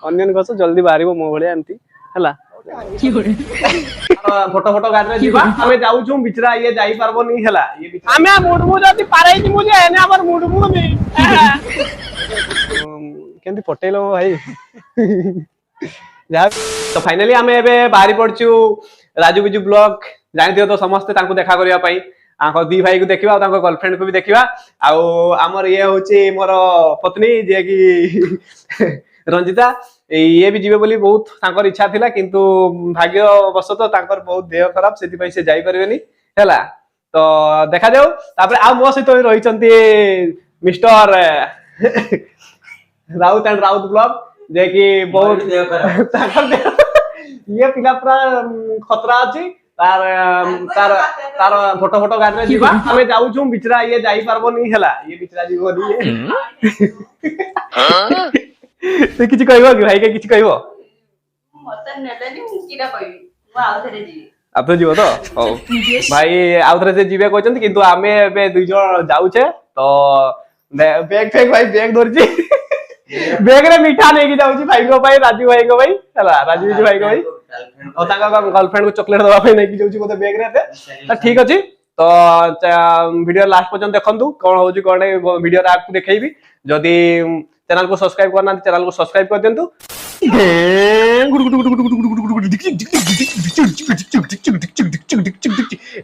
onion गछ जल्दी बाहर मो भाया एमती है फोटो फोटो गाड़ी जीवा हमें जाऊँ बिचरा ये जाई पारबनी हैला ये हमें मुडमु जति पारै जिमु जे एने हमर मुडमु नि केंती पटेलो भाई जा तो फाइनली हमें एबे बाहरी पड़छु राजू बिजू ब्लॉग जानथियो तो समस्त तांको देखा करिया पई आको दी भाई को देखिबा तांको गर्लफ्रेंड को भी देखिबा आ हमर ये होची मोर पत्नी जे की रंजिता ये भी जीवे बोली बहुत तांकर इच्छा थिला किंतु भाग्यवशत तांकर बहुत देह खराब सेति पई से जाई परबेनी हैला तो देखा जाऊ तापर आ मो सहित रही चंती मिस्टर राउत एंड राउत ब्लॉग जे कि बहुत तांकर ये पिला पूरा खतरा अछि तार तार तार फोटो फोटो गाड़ी जीवा हमें जाऊँ बिचरा ये जाई पारबनी हैला ये बिचरा जीवनी से किछि कहबो कि भाई के किछि कहबो मत नेलेनी किरा कहबी मु आउथरे जीवी आपे जीवो तो ओ भाई आउथरे से जीवे कहचंती किंतु आमे बे दुई जण जाउछे तो बैग फेक भाई बैग धरची बैग रे मिठा नै कि जाउची भाई को भाई राजू भाई को भाई हला राजू जी भाई को भाई और ताका गर्लफ्रेंड को चॉकलेट दवा भाई नै कि जाउची कोते बैग रे त ठीक अछि तो वीडियो लास्ट पर्यंत देखंतु कोन होउची कोन वीडियो रे आपको देखेइबी जदी चैनल को सब्सक्राइब करना चैनल को सब्सक्राइब कर देंतु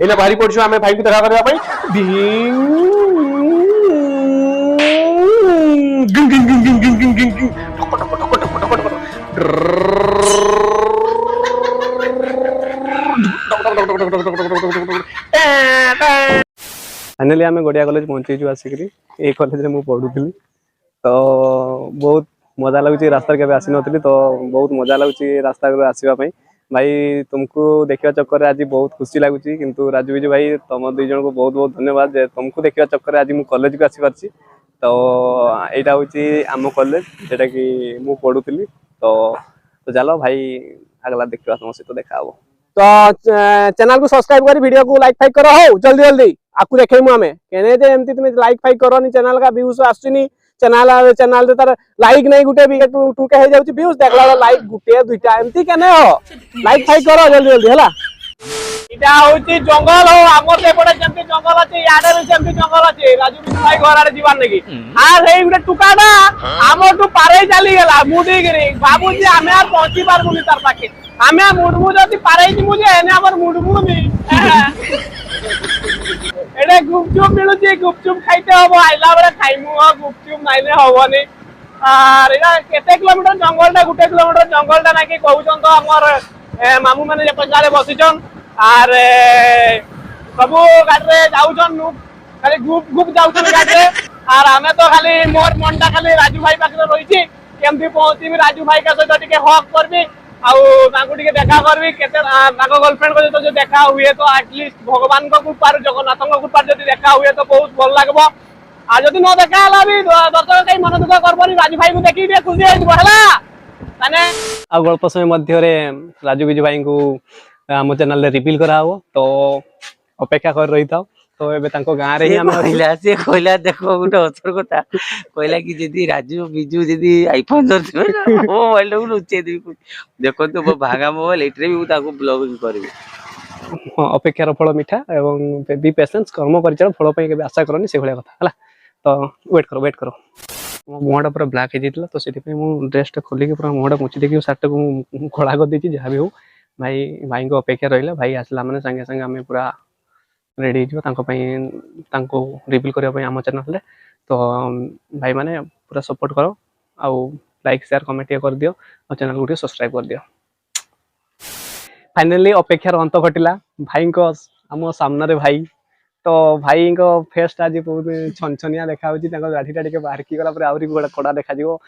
एना भारी पड़छु हमें भाई को देखा करबा पई गिंग गिंग गिंग गिंग गिंग गिंग गिंग ठक ठक ठक ठक ठक फाइनली आम गड़िया कॉलेज पहुंचीचु आसिक ये कॉलेज में पढ़ुली तो बहुत मजा लगुच रास्ता के आसी नी तो बहुत मजा लगुच रास्ता आसवाई भाई तुमको देखा चक्कर आज बहुत खुशी लगुच किंतु राजू बिजू भाई तुम दुई जन को बहुत बहुत धन्यवाद जे तुमको देखा चक्कर आज मुझे कॉलेज को आसी पार्टी तो यहाँ हूँ आम कॉलेज जेटा कि मु पढ़ुली तो चलो भाई अगला देखा तुम सहित देखा तो चैनल को सब्सक्राइब कर वीडियो को लाइक फाइक करो हो जल्दी जल्दी आपको देखेमु हमें कहने जे एमती तुम लाइक फाइक करनी चैनल का व्यूज आसुनी चैनल चैनल दे तार लाइक नहीं गुटे भी टू के हे जाउची व्यूज देखला लाइक गुटे दुईटा एमती केने हो लाइक फाइक करो जल्दी जल्दी हला इटा होची जंगल हो हमर से पड़े जेमती जंगल अछि याडे रे जेमती जंगल अछि राजू बिजू भाई घर आड़े जीवान नेकी आ रे गुटे टुकाडा हमर टू पारे चली गेला मुडी गिरी बाबू जी हमें आ पहुंची पारबुनी तार पाके हमें मुडमु जति पारे जी मुझे एने हमर मुडमु नी एडे गुपचुप मिलुची गुपचुप खाइते हबो आइला बेले खाइमु ह गुपचुप नाइले हबोनी आर एडा केते किलोमीटर जंगल टा गुटे किलोमीटर जंगल टा नाकी कहउछन तो हमर मामू माने जे पजारे बसिछन आर सबो गाडरे जाउछन नु खाली गुप गुप जाउछन गाडरे आर हमें तो खाली मोर मनटा खाली राजू भाई पाखरे रहिछि केमथि पहुंची राजू भाई का सहित टिके हक करबी आउ तांको टिके देखा करबी केते तांको गर्लफ्रेंड को जो देखा हुए तो एटलीस्ट भगवान को कृपा जगन्नाथ को कृपा जदी देखा हुए तो बहुत भल लागबो आ जदी न देखा हला भी दर्शक कई मन दुख करबनी राजू भाई को देखि बे खुशी होइबो हला माने आ गल्प समय मध्य रे राजू बिजू भाई को हम चैनल रे रिवील करा हो तो अपेक्षा कर रही था तो एबे तांको गां रे ही हम कहला देखो गुटे अथर कथा कहला कि जदी राजू बिजू जदी आईफोन धरथिबे ओ मोबाइल को लुचे देबी देखो तो वो भागा मोबाइल एटरे भी ताको ब्लॉगिंग करबी अपेक्षार फल मिठा एवं बी पेशेंस कर्म परिचय फल पे केबे आशा करनी से भलिया कथा हला तो वेट करो मो मुहटा पूरा ब्लैक हे जितला तो सेति पे मु ड्रेस टा खोली के पूरा मुहटा मुछि देखि शर्ट को खोला कर देछि जहा भी हो भाई को अपेक्षा रहिला भाई आसला माने संगे संगे हमें पूरा रेडी हो तांको रिवील करबा पई हम चैनल रे तो भाई माने पूरा सपोर्ट करो आ लाइक शेयर कमेंट कर दियो और चैनल को सब्सक्राइब कर दियो फाइनली अपेक्षार अंत घटिला भाई को आम सामने रे भाई तो भाई को फेस आज बहुत छनछनिया देखा होची तांको गाठीटा टिके बाहर की गला पर आउरी कड़ा देखा जिवो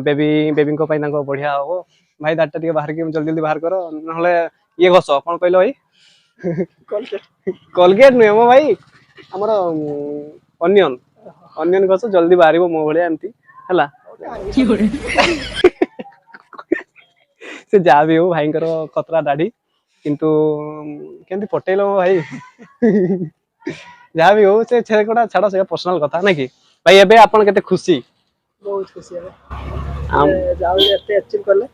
बेबी को पई तांको बढ़िया हो भाई दाटा टिके बाहर की जल्दी जल्दी बाहर करो नहले ये घस कोन कहलो भाई कोलगेट नुहे मो भाई हमर अनियन घस जल्दी बाहर मो भलिया एमती हला से जा भी हो भाई खतरा दाढ़ी किंतु केमती पटेलो भाई जहाँ भी हो से छेड़ा छाड़ से पर्सनल कथा ना कि भाई एबे आपन केते खुशी ବହୁତ ଖୁସି ହେବେ ଆମ ଯାଉ ଏତେ ଆଚିଭ୍ କଲେ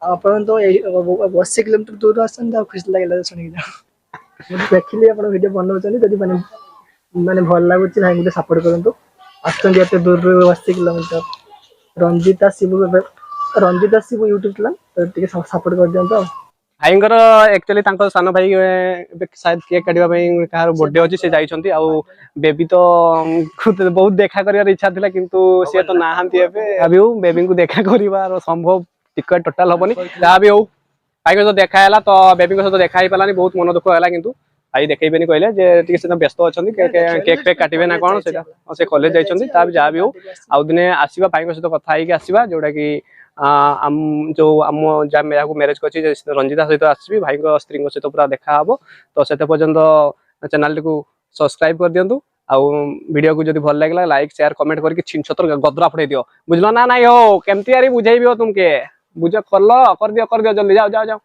ଆଉ ଆପଣ ତ 80 କିଲୋମିଟର ଦୂର ଆସଛନ୍ତି ଆଉ ଖୁସି ଲାଗିଲା ଶୁଣିକି ଯାଉ ମୁଁ ଦେଖିଲି ଆପଣ ଭିଡ଼ିଓ ବନଉଛନ୍ତି ଯଦି ମାନେ ଭଲ ଲାଗୁଛି ଭାଇ ଗୋଟେ ସପୋର୍ଟ କରନ୍ତୁ ଆସୁଛନ୍ତି ଏତେ ଦୂରରୁ 80 କିଲୋମିଟର ରଞ୍ଜିତା ଶିବୁ ୟୁଟ୍ୟୁବ ଥିଲା ତ ଟିକେ ସପୋର୍ଟ କରିଦିଅନ୍ତୁ ଆଉ ଭାଇଙ୍କର ଆକ୍ଚୁଆଲି ତାଙ୍କ ସାନ ଭାଇ ଏବେ ସାୟଦ କେକ୍ କାଟିବା ପାଇଁ କାହାର ବର୍ଥଡେ ଅଛି ସେ ଯାଇଛନ୍ତି ଆଉ ବେବି ତ ବହୁତ ଦେଖା କରିବାର ଇଚ୍ଛା ଥିଲା କିନ୍ତୁ ସିଏ ତ ନାହାନ୍ତି ଏବେ ଯାହା ବି ହଉ ବେବିଙ୍କୁ ଦେଖା କରିବାର ସମ୍ଭବ ଟିକେଟ ଟୋଟାଲ ହବନି ଯାହା ବି ହଉ ଭାଇଙ୍କ ସହିତ ଦେଖା ହେଲା ତ ବେବିଙ୍କ ସହିତ ଦେଖା ହେଇପାରିଲାନି ବହୁତ ମନ ଦୁଃଖ ହେଲା କିନ୍ତୁ ଭାଇ ଦେଖେଇବେନି କହିଲେ ଯେ ଟିକେ ସେ ବ୍ୟସ୍ତ ଅଛନ୍ତି କେକ୍ ଫେକ୍ କାଟିବେ ନା କଣ ସେଇଟା ସେ କଲେଜ ଯାଇଛନ୍ତି ତା ଯାହା ବି ହଉ ଆଉ ଦିନେ ଆସିବା ଭାଇଙ୍କ ସହିତ କଥା ହେଇକି ଆସିବା ଯୋଉଟା କି ଯୋଉ ଯାହାକୁ ମ୍ୟାରେଜ କରିଛି ରଞ୍ଜିତା ସହିତ ଆସିବି ଭାଇଙ୍କ ସ୍ତ୍ରୀଙ୍କ ସହିତ ପୁରା ଦେଖା ହବ ତ ସେତେ ପର୍ଯ୍ୟନ୍ତ ଚ୍ୟାନେଲଟିକୁ ସବସ୍କ୍ରାଇବ କରିଦିଅନ୍ତୁ ଆଉ ଭିଡ଼ିଓକୁ ଯଦି ଭଲ ଲାଗିଲା ଲାଇକ୍ ସେୟାର କମେଣ୍ଟ କରିକି ଛିନ ଛତର ଗଦରା ଫଟେଇ ଦିଅ ବୁଝିଲ ନା ନାଇଁ ହଉ କେମିତି ଆରି ବୁଝେଇବି ତୁମକେ ବୁଝ କରିଦିଅ ଜଲ୍ଦି ଯାଅ ଯାଅ ଯାଅ